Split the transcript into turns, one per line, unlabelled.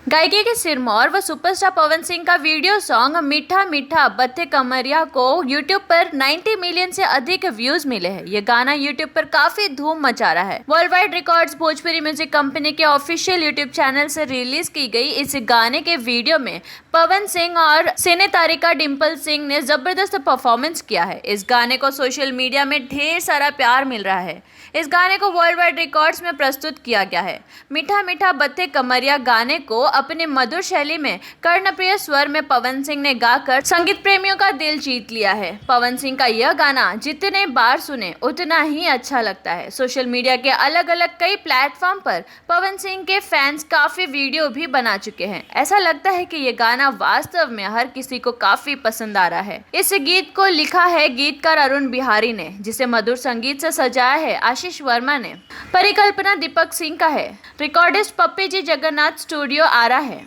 गायकी के सिरमौर व सुपरस्टार पवन सिंह का वीडियो सॉन्ग मीठा मीठा बत्ते कमरिया को यूट्यूब पर 90 मिलियन से अधिक व्यूज मिले हैं। ये गाना यूट्यूब पर काफी धूम मचा रहा है। World wide records Bhojpuri music company के ऑफिशियल यूट्यूब चैनल से रिलीज की गई इस गाने के वीडियो में पवन सिंह और सिने तारिका डिम्पल सिंह ने जबरदस्त परफॉर्मेंस किया है। इस गाने को सोशल मीडिया में ढेर सारा प्यार मिल रहा है। इस गाने को वर्ल्ड वाइड रिकॉर्ड्स में प्रस्तुत किया गया है। मीठा मीठा बत्ते कमरिया गाने को अपने मधुर शैली में कर्णप्रिय स्वर में पवन सिंह ने गाकर संगीत प्रेमियों का दिल जीत लिया है। पवन सिंह का यह गाना जितने बार सुने उतना ही अच्छा लगता है। सोशल मीडिया के अलग अलग कई प्लेटफॉर्म पर पवन सिंह के फैंस काफी वीडियो भी बना चुके हैं। ऐसा लगता है कि ये गाना वास्तव में हर किसी को काफी पसंद आ रहा है। इस गीत को लिखा है गीतकार अरुण बिहारी ने, जिसे मधुर संगीत से सजाया है आशीष वर्मा ने। परिकल्पना दीपक सिंह का है। रिकॉर्डिस्ट पप्पी जी जगन्नाथ स्टूडियो आ रहा है।